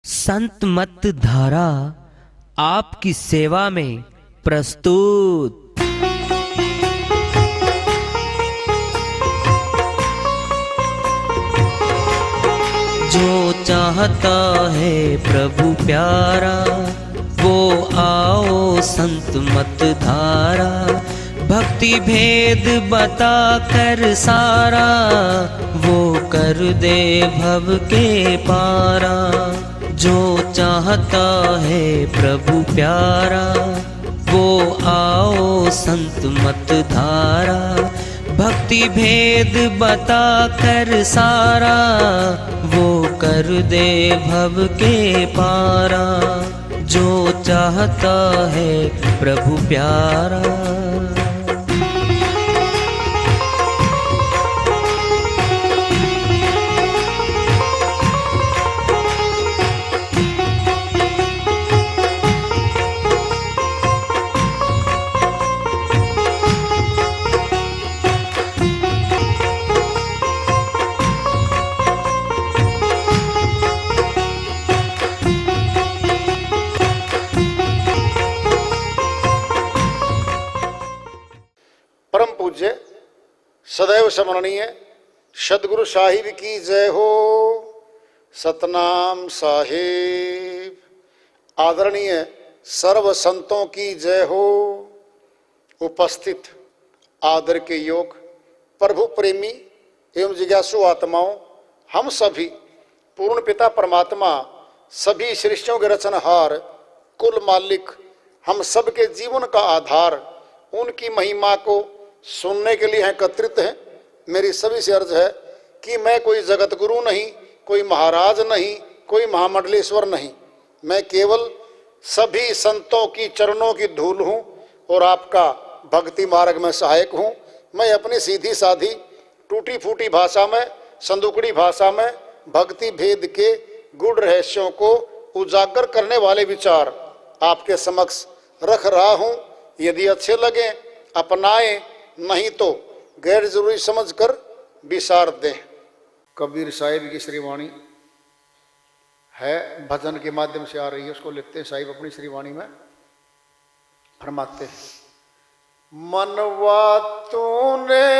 संत मत धारा आपकी सेवा में प्रस्तुत। जो चाहता है प्रभु प्यारा वो आओ संत मत धारा। भक्ति भेद बता कर सारा वो कर दे भव के पारा। जो चाहता है प्रभु प्यारा वो आओ संत मत धारा। भक्ति भेद बता कर सारा वो कर दे भव के पारा। जो चाहता है प्रभु प्यारा। परम पूज्य सदैव स्मरणीय सदगुरु साहिब की जय हो। सतनाम साहिब। आदरणीय सर्व संतों की जय हो। उपस्थित आदर के योग प्रभु प्रेमी एवं जिज्ञासु आत्माओं, हम सभी पूर्ण पिता परमात्मा सभी सृष्टियों के रचनहार कुल मालिक हम सबके जीवन का आधार उनकी महिमा को सुनने के लिए एकत्रित हैं। मेरी सभी से अर्ज है कि मैं कोई जगत गुरु नहीं, कोई महाराज नहीं, कोई महामंडलेश्वर नहीं। मैं केवल सभी संतों की चरणों की धूल हूँ और आपका भक्ति मार्ग में सहायक हूँ। मैं अपनी सीधी साधी टूटी फूटी भाषा में, संदुकड़ी भाषा में भक्ति भेद के गूढ़ रहस्यों को उजागर करने वाले विचार आपके समक्ष रख रहा हूँ। यदि अच्छे लगे अपनाएं, नहीं तो गैर जरूरी समझकर विसार दें। कबीर साहिब की श्रीवाणी है, भजन के माध्यम से आ रही है, उसको लिखते हैं साहिब अपनी श्रीवाणी में। फरमाते हैं, मनवा तूने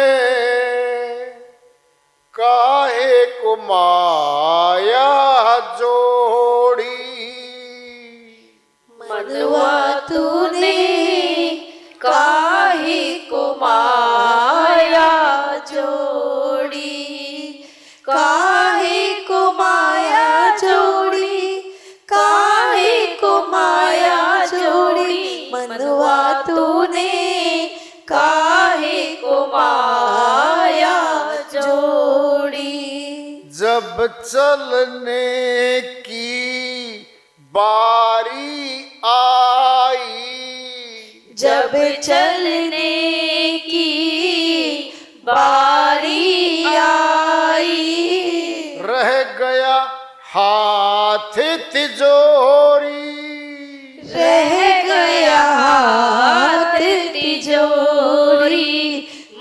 काहे को माया जोड़ी। मनवा तूने काहे को माया जोड़ी। काहे को माया जोड़ी। काहे को माया जोड़ी। मनवा तूने काहे को माया जोड़ी। जब चलने की बारी आई। जब चलने की बारी आई। रह गया हाथ तिजोरी। रह गया हाथ तिजोरी।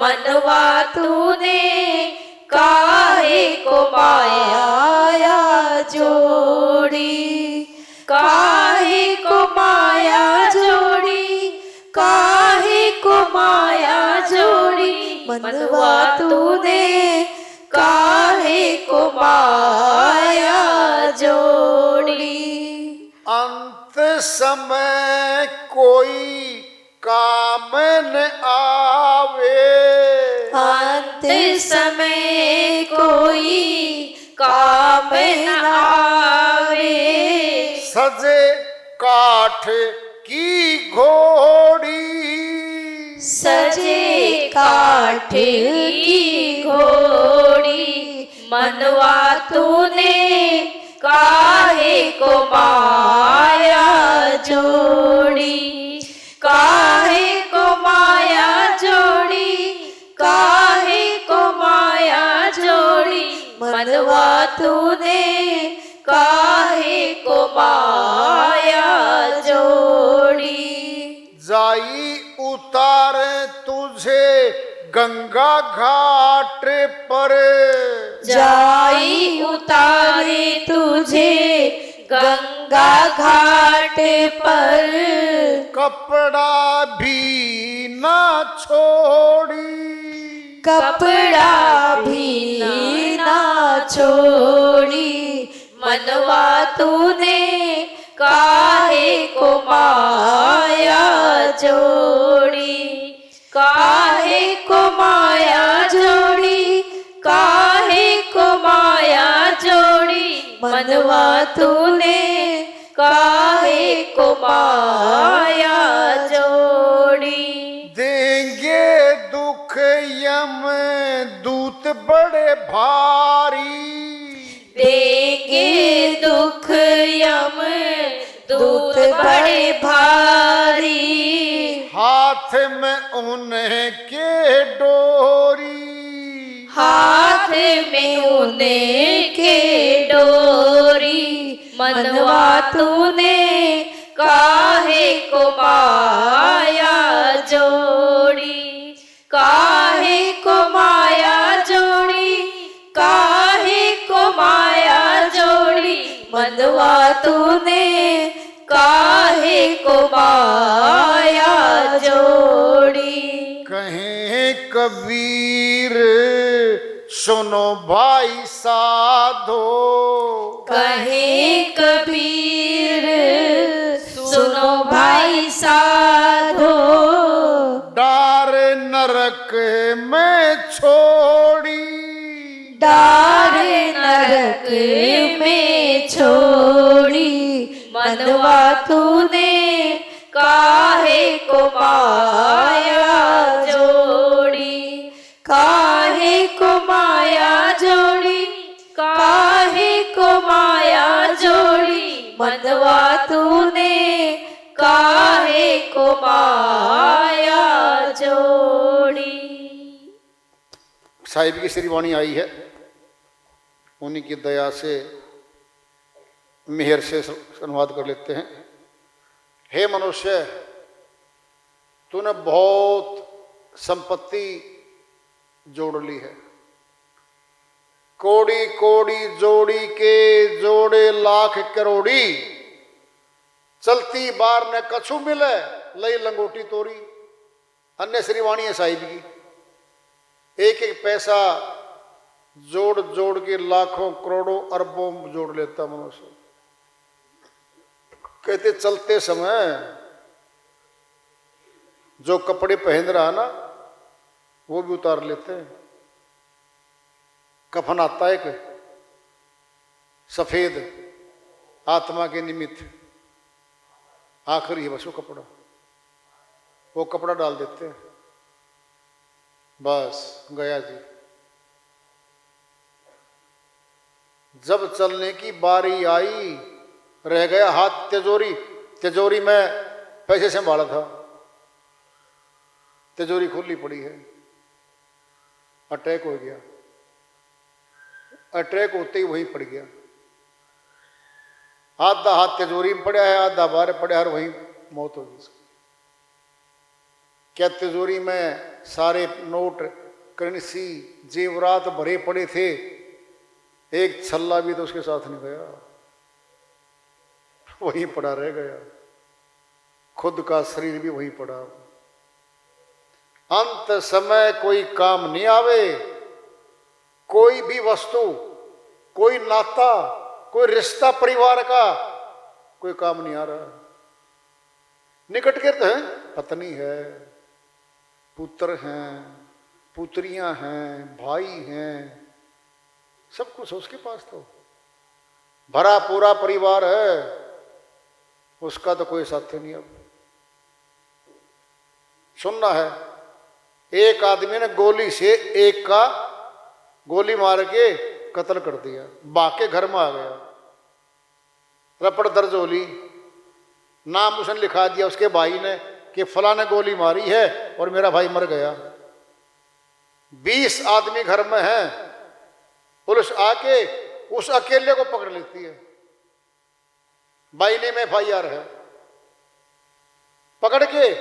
मनवा तूने काहे को माया जोड़ी। काहे को माया जोड़ी। काहे को माया जोड़ी। मनवा तूने काहे को माया जोड़ी। अंत समय कोई काम न आवे। अंत समय कोई काम न आवे। सजे काठ की घोड़ी। सजे काठ की घोड़ी। मनवा तूने काहे को माया जोड़ी। काहे को माया जोड़ी। काहे को माया जोड़ी। मनवा तूने काहे को माया जोड़ी। जाई उतार तुझे गंगा घाट पर। जाई उतारे तुझे गंगा घाट पर कपड़ा भी ना छोड़ी, कपड़ा भी ना छोड़ी, मनवा तूने काहे को माया जोड़ी, काहे को माया जोड़ी, काहे को माया जोड़ी, मनवा तूने काहे को माया जोड़ी। देंगे दुख यम दूत बड़े भारी, देंगे दुख यम दूत बड़े भारी, हाथ में उनके डोरी, हाथ में उनके डोरी, मनवा तूने काहे को माया जोड़ी, काहे को माया जोड़ी, काहे को माया जोड़ी, मनवा तूने काहे को माया जोड़ी। कहें कबीर सुनो भाई साधो, कहे कबीर सुनो भाई साधो, डार नरक में छोड़ी, डार नरक में छोड़ी, मनवा तूने काहे को माया जोड़ी, काहे को माया जोड़ी, काहे को माया जोड़ी, मनवा तूने काहे को माया जोड़ी। साहिब की श्री वाणी आई है, उन्हीं की दया से मेहर से अनुवाद कर लेते हैं। हे मनुष्य, तूने बहुत संपत्ति जोड़ ली है, कोड़ी कोड़ी जोड़ी के जोड़े लाख करोड़ी, चलती बार ने कछु मिले लई लंगोटी तोरी। अन्य श्रीवाणी है साहिब की, एक एक पैसा जोड़ जोड़ के लाखों करोड़ों अरबों जोड़ लेता मनुष्य। कहते चलते समय जो कपड़े पहन रहा ना वो भी उतार लेते हैं। कफन आता है कि सफेद आत्मा के निमित्त, आखिरी है बस वो कपड़ा डाल देते हैं, बस गया जी। जब चलने की बारी आई रह गया हाथ तिजोरी, तिजोरी में पैसे संभाला था, तिजोरी खुली पड़ी है। अटैक हो गया, अटैक होते ही वहीं पड़ गया। आधा हाथ तिजोरी में पड़ा है, आधा बाहर पड़ा है और वहीं मौत हो गई। क्या तिजोरी में सारे नोट करेंसी जेवरात भरे पड़े थे, एक छल्ला भी तो उसके साथ नहीं गया, वहीं पड़ा रह गया। खुद का शरीर भी वहीं पड़ा। अंत समय कोई काम नहीं आवे, कोई भी वस्तु, कोई नाता, कोई रिश्ता परिवार का कोई काम नहीं आ रहा। निकट के तो हैं, पत्नी है, पुत्र हैं, पुत्रियां हैं, भाई हैं, सब कुछ उसके पास तो भरा पूरा परिवार है, उसका तो कोई साथी नहीं। अब सुनना है, एक आदमी ने गोली से एक का गोली मार के कत्ल कर दिया, बाके घर में आ गया, रपट दर्ज हो ली, नाम उसने लिखा दिया उसके भाई ने कि फला ने गोली मारी है और मेरा भाई मर गया। 20 आदमी घर में हैं, पुलिस आके उस अकेले को पकड़ लेती है, भाई ने में FIR है, पकड़ के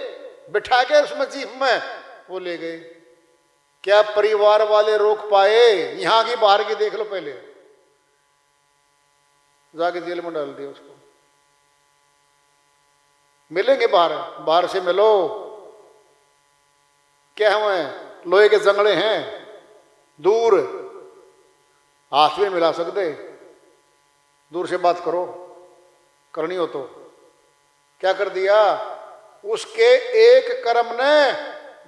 बिठा के उसमें जीप में वो ले गए। क्या परिवार वाले रोक पाए? यहां की बाहर की देख लो पहले। जाके जेल में डाल दिया उसको। मिलेंगे बाहर, बाहर से मिलो, क्या हुए लोहे के जंगड़े हैं, दूर हाथ में मिला सकते, दूर से बात करो, करनी हो तो। क्या कर दिया, उसके एक कर्म ने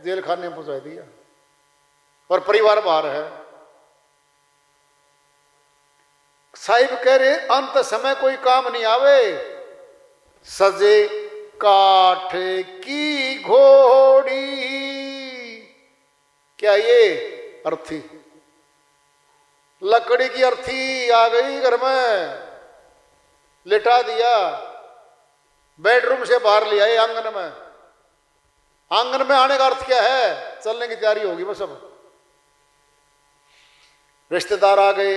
जेल खाने में पहुंचा दिया और परिवार बाहर है। साहिब कह रहे अंत समय कोई काम नहीं आवे, सजे काठ की घोड़ी। क्या ये अर्थी, लकड़ी की अर्थी आ गई घर में, लिटा दिया, बेडरूम से बाहर ले आए आंगन में। आंगन में आने का अर्थ क्या है, चलने की तैयारी होगी बस। अब रिश्तेदार आ गए,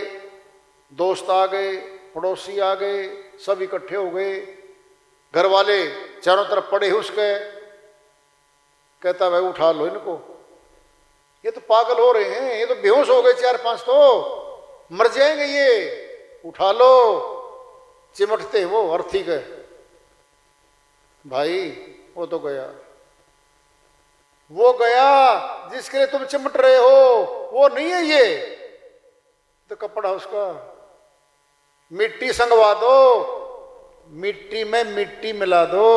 दोस्त आ गए, पड़ोसी आ गए, सब इकट्ठे हो गए, घर वाले चारों तरफ पड़े उसके। कहता भाई उठा लो इनको, ये तो पागल हो रहे हैं, ये तो बेहोश हो गए, 4-5 तो मर जाएंगे ये, उठा लो। चिमटते वो अर्थी के, भाई वो तो गया, वो गया जिसके लिए तुम चिमट रहे हो, वो नहीं है ये तो कपड़ा उसका। मिट्टी संगवा दो, मिट्टी में मिट्टी मिला दो।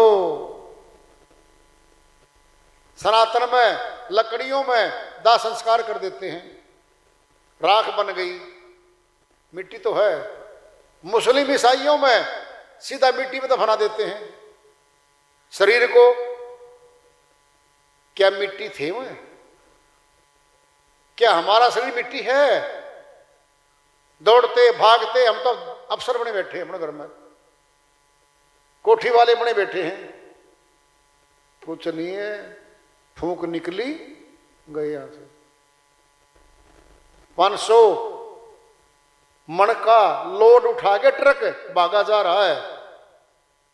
सनातन में लकड़ियों में दाह संस्कार कर देते हैं, राख बन गई, मिट्टी तो है। मुस्लिम ईसाइयों में सीधा मिट्टी में दफना देते हैं शरीर को। क्या मिट्टी थे वो? क्या हमारा शरीर मिट्टी है? दौड़ते भागते हम तो अफसर बने बैठे हैं अपने घर में, कोठी वाले बने बैठे हैं, कुछ नहीं है, फूंक निकली गए यहां से। 500 मन का लोड उठा के ट्रक भागा जा रहा है,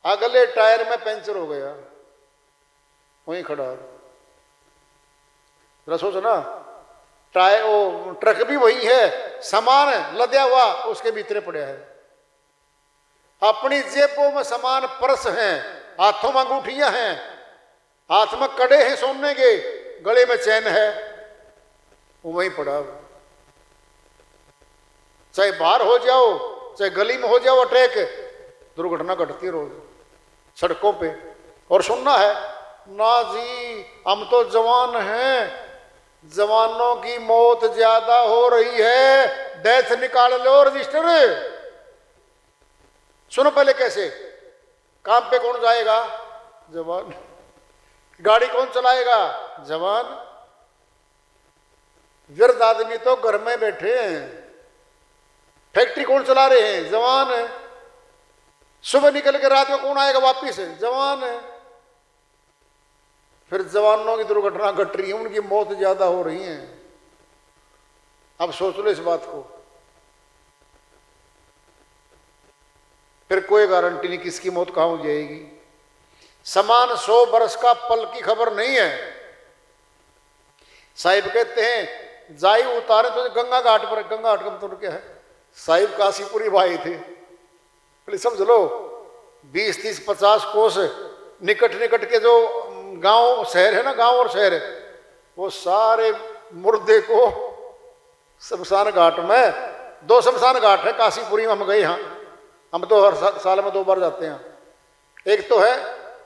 अगले टायर में पंचर हो गया, वहीं खड़ा। जरा सोचो ना, टायर वो ट्रक भी वही है, सामान लदया हुआ उसके भीतर पड़ा है। अपनी जेबों में सामान पर्स हैं, हाथों में अंगूठियां हैं, हाथ में कड़े हैं सोने के, गले में चैन है, वो वहीं पड़ा। चाहे बाहर हो जाओ चाहे गली में हो जाओ अटैक, दुर्घटना घटती रोज सड़कों पे। और सुनना है ना जी हम तो जवान हैं, जवानों की मौत ज्यादा हो रही है, डेथ निकाल लो रजिस्टर। सुनो पहले कैसे, काम पे कौन जाएगा? जवान। गाड़ी कौन चलाएगा? जवान। वृद्ध आदमी तो घर में बैठे हैं। फैक्ट्री कौन चला रहे हैं? जवान है। सुबह निकल के रात को कौन आएगा वापिस? जवान है। फिर जवानों की दुर्घटना घट रही है, उनकी मौत ज्यादा हो रही है। अब सोच लो इस बात को। फिर कोई गारंटी नहीं किसकी मौत कहां हो जाएगी। समान 100 बरस का पल की खबर नहीं है। साहिब कहते हैं जाई उतारे तो गंगा घाट पर, गंगा घाट का मतलब क्या है? साहिब काशीपुरी भाई थे, पहले समझ लो। 20, 30, 50 कोस निकट निकट के जो गांव शहर है ना, गांव और शहर, वो सारे मुर्दे को शमशान घाट में, 2 शमशान घाट है काशीपुरी में, हम गए यहाँ, हम तो हर साल में 2 बार जाते हैं। एक तो है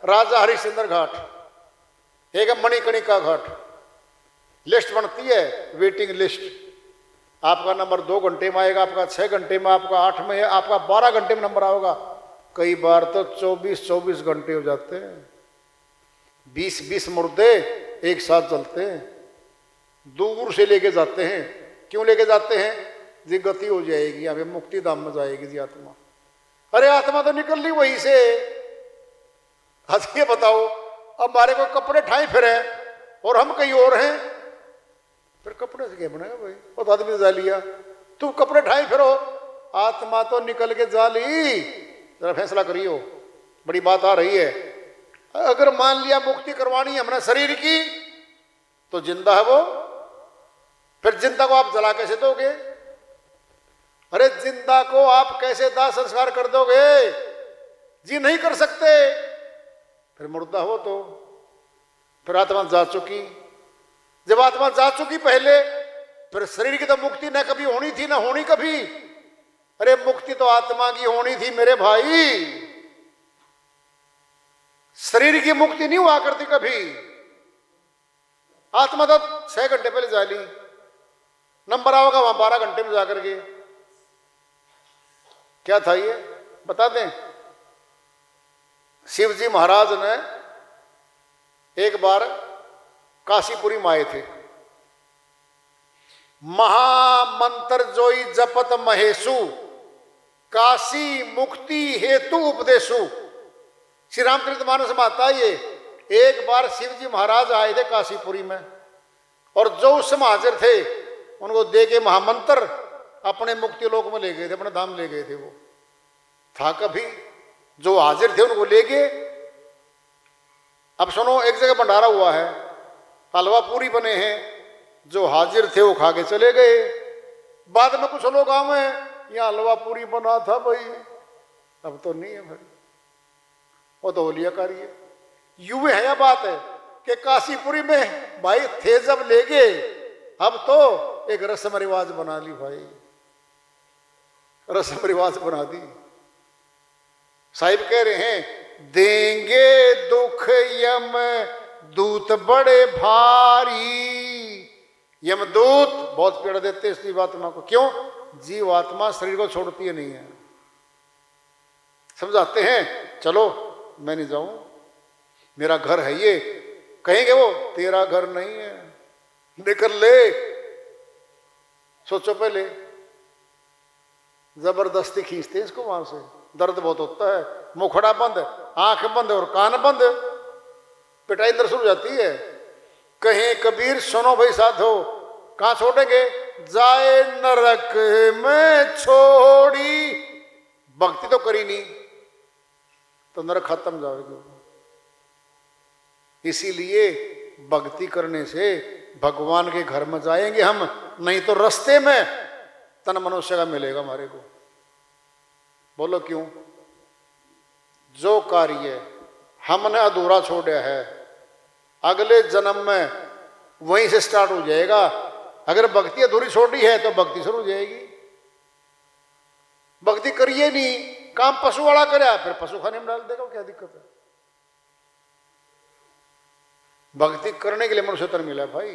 राजा हरिश्चंद्र घाट, एक है मणिकर्णिका घाट। लिस्ट बनती है, वेटिंग लिस्ट, आपका नंबर 2 घंटे में आएगा, आपका 6 घंटे में, आपका 8 में, आपका 12 घंटे में नंबर आएगा। कई बार तो 24-24 घंटे हो जाते हैं। 20-20 मुर्दे एक साथ चलते हैं, दूर से लेके जाते हैं। क्यों लेके जाते हैं? जी गति हो जाएगी, हमें मुक्ति धाम में जाएगी जी आत्मा। अरे आत्मा तो निकल ली वहीं से। आज ये बताओ, अब हमारे को कपड़े ठाए फिरे और हम कहीं और हैं, फिर कपड़े से क्या बनेगा भाई? वो आदमी ने जा लिया, तुम कपड़े ठाए फिरो, आत्मा तो निकल के जा ली। जरा फैसला करियो, बड़ी बात आ रही है। अगर मान लिया मुक्ति करवानी है हमने शरीर की, तो जिंदा है वो, फिर जिंदा को आप जला कैसे दोगे? अरे जिंदा को आप कैसे दाह संस्कार कर दोगे? जी नहीं कर सकते। फिर मुर्दा हो तो फिर आत्मा जा चुकी। जब आत्मा जा चुकी पहले, फिर शरीर की तो मुक्ति न कभी होनी थी, न होनी कभी। अरे मुक्ति तो आत्मा की होनी थी मेरे भाई, शरीर की मुक्ति नहीं हुआ करती कभी। आत्मा तो 6 घंटे पहले जा ली, नंबर आओगा वहां 12 घंटे में जाकर के। क्या था ये बता दें। शिव जी महाराज ने एक बार काशीपुरी में आए थे। महामंत्र जोई जपत महेशु, काशी मुक्ति हेतु उपदेशु। श्री रामचरितमानस में आता ये। एक बार शिव जी महाराज आए थे काशीपुरी में, और जो उस समय हाजिर थे उनको दे के महामंत्र अपने मुक्ति लोक में ले गए थे, अपने धाम ले गए थे। वो था कभी जो हाजिर थे उनको ले गए। अब सुनो, एक जगह भंडारा हुआ है, हलवा पूरी बने हैं, जो हाजिर थे वो खा के चले गए। बाद में कुछ लोग आए, यहाँ हलवा पूरी बना था भाई, अब तो नहीं है भाई, वो तो होलिया कारी है। यूं है, यह बात है कि काशीपुरी में भाई थे जब ले गए, अब तो एक रस्म रिवाज बना ली भाई, रस्म रिवाज बना दी। साहिब कह रहे हैं, देंगे दुख यम दूत बड़े भारी। यमदूत बहुत पीड़ा देते इस जीवात्मा को। क्यों? जीवात्मा शरीर को छोड़ती है नहीं है। समझाते हैं, चलो मैं नहीं जाऊं, मेरा घर है ये। कहेंगे वो, तेरा घर नहीं है, निकल ले। सोचो पहले, जबरदस्ती खींचते हैं इसको वहां से। दर्द बहुत होता है, मुखड़ा बंद, आंख बंद और कान बंद, पिटाई अंदर शुरू हो जाती है। कहीं कबीर, सुनो भाई साधो, कहां छोड़ेंगे? जाए नरक में छोड़ी। भक्ति तो करी नहीं तो नरक खत्म जाएगी। इसीलिए भक्ति करने से भगवान के घर में जाएंगे हम, नहीं तो रास्ते में तन मनुष्य का मिलेगा हमारे को। बोलो क्यों? जो कार्य हमने अधूरा छोड़ा है, अगले जन्म में वहीं से स्टार्ट हो जाएगा। अगर भक्ति अधूरी छोड़ी है तो भक्ति शुरू हो जाएगी। भक्ति करिए नहीं, काम पशु वाला करे, फिर पशु खाने में डाल देगा, क्या दिक्कत है? भक्ति करने के लिए मनुष्य तन मिला भाई।